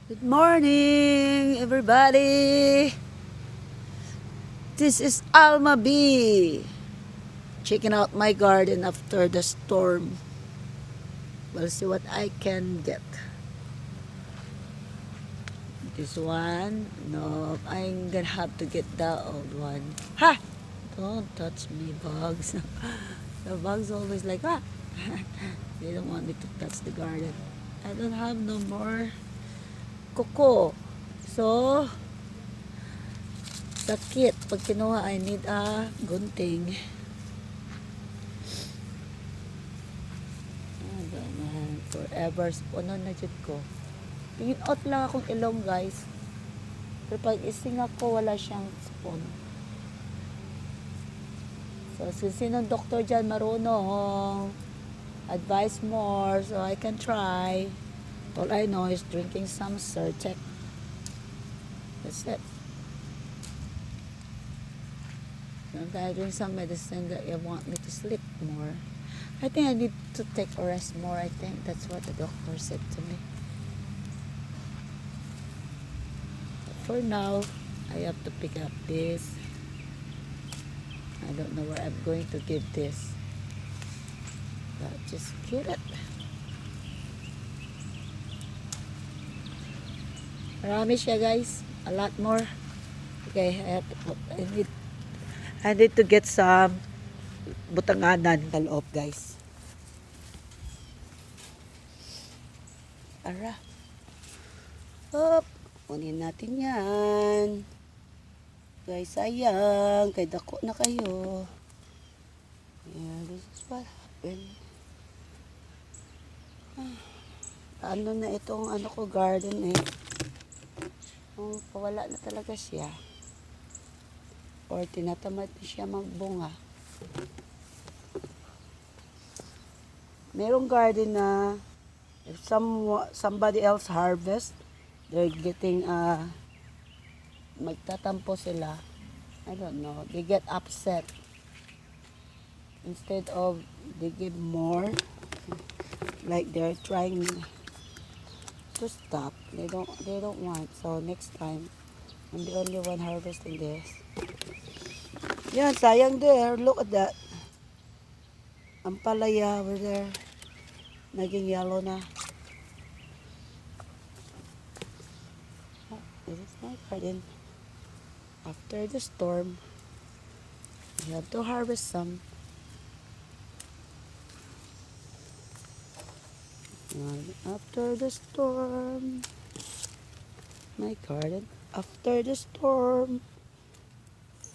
Good morning, everybody. This is AlmaB. Checking out my garden after the storm. We'll see what I can get. This one, no, I'm gonna have to get the old one. Ha! Don't touch me, bugs. The bugs always like, ah. They don't want me to touch the garden. I don't have no more cocoa. So, sakit. Pag kinuha, I need a gunting. Forever puno na jud ko. Pinot lang akong ilong, guys. Pero pag ising ako, wala siyang spoon. So, sinong doktor dyan marunong, advise more so I can try. All I know is drinking some Certec. That's it. Sometimes I drink some medicine that you want me to sleep more. I think I need to take a rest more. I think that's what the doctor said to me. But for now, I have to pick up this. I don't know where I'm going to give this. But just get it. Marami siya, guys. A lot more. Okay, I need to get some butanganan sa loob, guys. Ara. Hop. Kunin natin yan. Guys, sayang. Kay dako na kayo. Yeah, this is what happened. Ano na itong ano ko garden eh. Pawala na talaga siya. Or tinatamad na siya magbunga. Merong garden na if somebody else harvest, they're getting magtatampo sila. I don't know. They get upset. Instead of they give more, like they're trying to stop. They don't want. So next time, I'm the only one harvesting this. Yan, sayang there. Look at that. Ang palaya over there. Naging yellow na. Oh, this is my garden. After the storm, we have to harvest some. And after the storm, my garden. After the storm.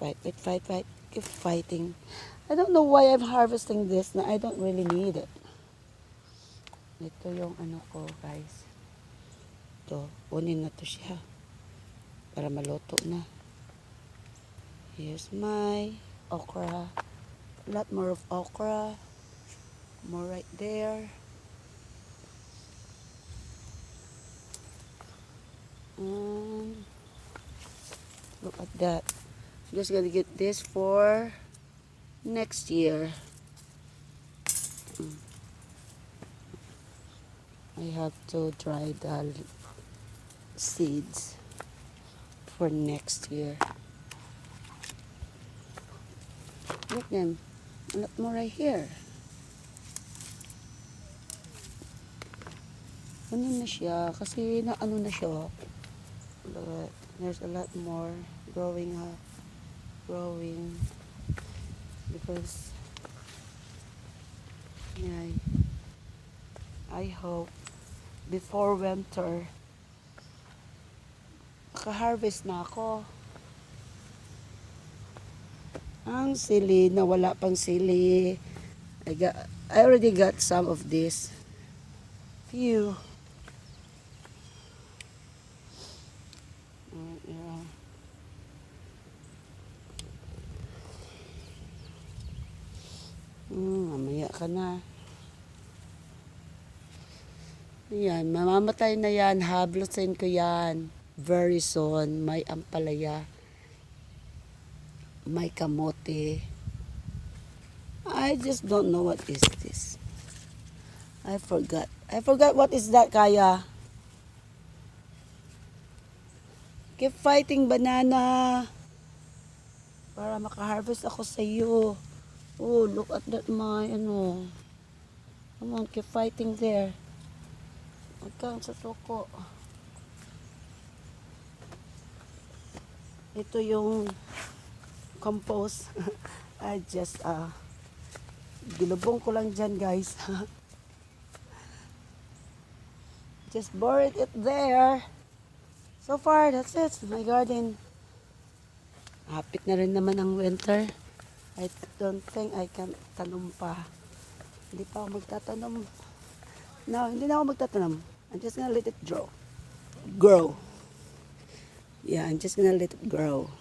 Fight. Keep fighting. I don't know why I'm harvesting this na I don't really need it. Ito yung ano ko, guys. Ito, kunin na to siya. Para maluto na. Here's my okra. A lot more of okra. More right there. And look at that. I'm just gonna get this for next year. I have to dry the seeds for next year. Look them. A lot more right here. Ano na siya? Kasi na ano na siya. But there's a lot more growing up. Growing. Because yeah, I hope before winter maka-harvest na ako. Ang sili na wala pang sili. I already got some of this. Few. Yeah. Mamaya ka na. Ayan, mamamatay na yan. Hablusin ko yan. Very soon. May ampalaya. May kamote. I just don't know what is this. I forgot what is that, Kaya. Keep fighting, banana. Para makaharvest ako sa iyo. Oh, look at that my, ano. Come on, keep fighting there. Huwag kang susuko. Ito yung compost. I just, gilubong ko lang dyan, guys. Just buried it there. So far, that's it. My garden. Hapit na rin naman ang winter. I don't think I can tanom pa. Hindi pa ako magtatanom. No, hindi na ako magtatanom. I'm just gonna let it grow. Yeah, I'm just gonna let it grow.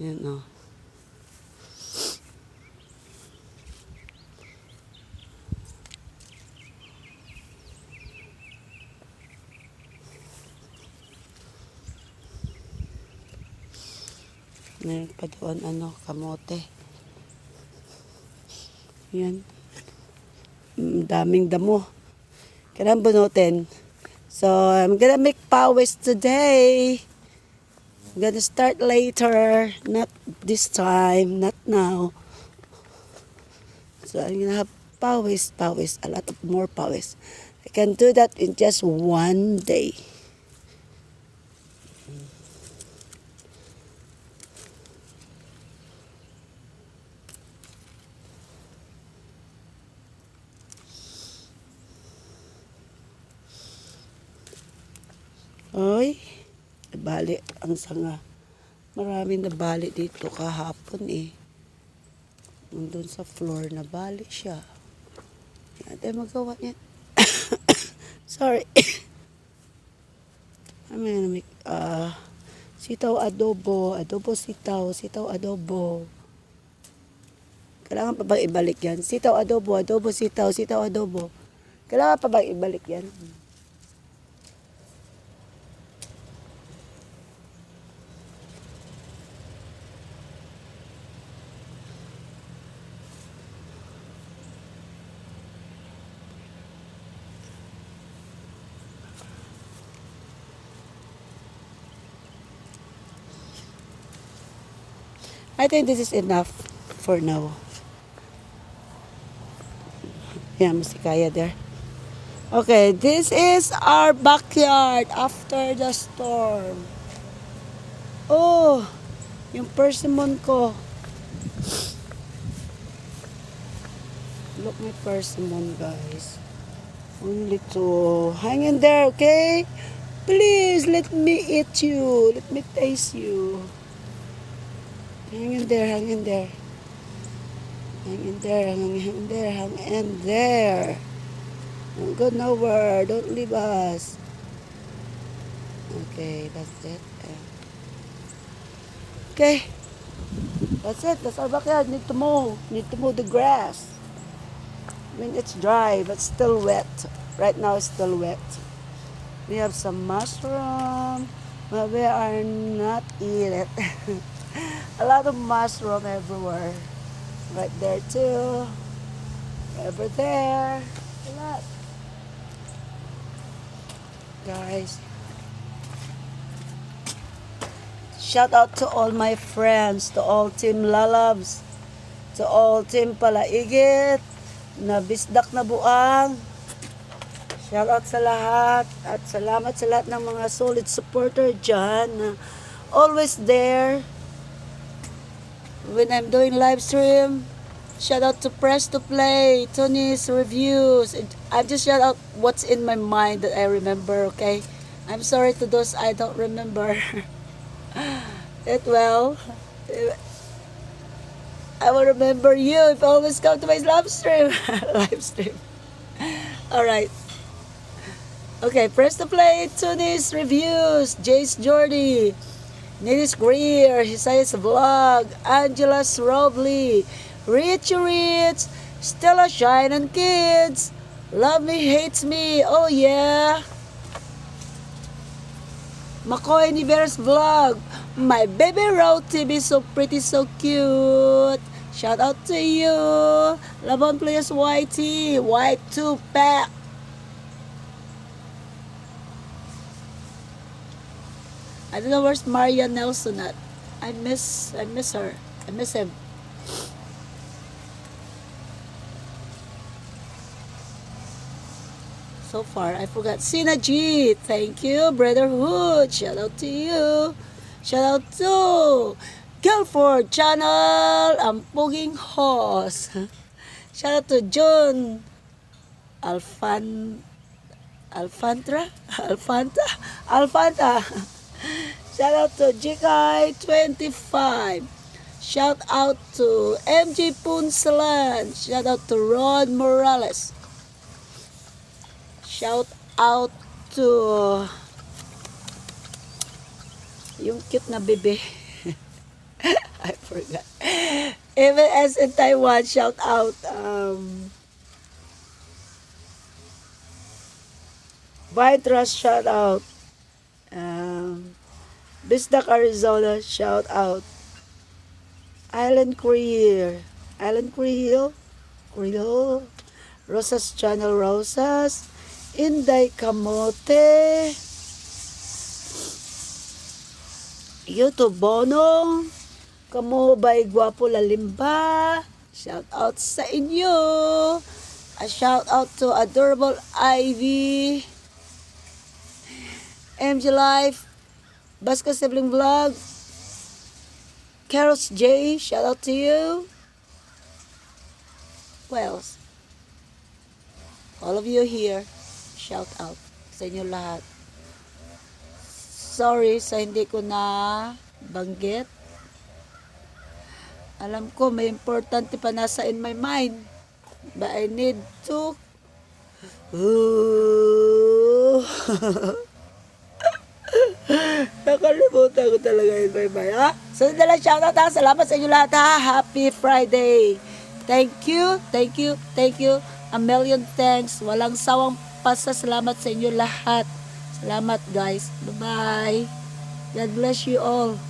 Yan o. Meron pa doon, kamote. Yan. Daming damo. Kailangan bunutin. So, I'm gonna make pawis today. I'm gonna start later. Not this time. Not now. So, I'm gonna have pawis. A lot of more pawis. I can do that in just one day. Oy, nabali ang sanga. Maraming nabali dito kahapon eh. Nandun sa floor, nabali siya. Yan tayo magawa niyan. Sorry. I'm gonna make, sitaw adobo, sitaw adobo. Kailangan pa bang ibalik yan? Sitaw adobo, sitaw adobo. Kailangan pa bang ibalik yan? I think this is enough for now. Yeah, si Kaya there. Okay, this is our backyard after the storm. Oh, yung persimmon ko. Look my persimmon, guys. Only two. Hang in there, okay? Please, let me eat you. Let me taste you. Hang in there. Hang in there. Don't go nowhere. Don't leave us. Okay, that's it. Okay. That's it. That's our backyard. Need to mow the grass. I mean, it's dry, but still wet. Right now, it's still wet. We have some mushroom, but we are not eating it. A lot of mushroom everywhere. Right there too. Over there. A lot. Guys. Shout out to all my friends, to all Team Lalabs, to all Team Palaigit, na bisdak na buang. Shout out sa lahat. At salamat sa lahat ng mga solid supporter dyan na always there. When I'm doing live stream, shout out to Press to Play, Tony's Reviews. I'm just shout out what's in my mind that I remember, okay? I'm sorry to those I don't remember it well. I will remember you if you always come to my live stream. Alright. Okay, Press to Play, Tony's Reviews, Jace Jordy, Nilis Greer, Hisayas Vlog, Angela's Robley, Rich, Stella Shine and Kids, Love Me Hates Me, oh yeah, McCoy Niveras Vlog, My Baby Row TV, so pretty, so cute, Shout out to you. Labon please YT. White 2 pack. I don't know where's Maria Nelson at. I miss her. I miss him. So far, I forgot. Sina G. Thank you, Brotherhood. Shout out to you. Shout out to Guilford Channel. Ang puging host. Shout out to John Alfan Alfanta. Shout out to GKI25. Shout out to MJ Punsalan. Shout out to Ron Morales. Shout out to yung cute na bebe. I forgot. Even as in Taiwan, shout out Vitras, shout out. Bisdak, Arizona, shout out. Island Creer, Rosas Channel Rosas, Inday Kamote, YouTube Bono, Kamo by Guapo Lalimba, shout out sa inyo. A shout out to Adorable Ivy, MG Life, Basco Sibling Vlog, Carols J, shout out to you. Who else? All of you here, shout out sa inyo lahat. Sorry sa hindi ko na banggit. Alam ko may importante pa nasa in my mind. But I need to nakalimutan ko talaga in my mind, ha? So, dala shoutout, ha? Salamat sa inyo lahat, ha? Happy Friday. Thank you. A million thanks. Walang sawang pasasalamat sa inyo lahat. Salamat, guys. Bye-bye. God bless you all.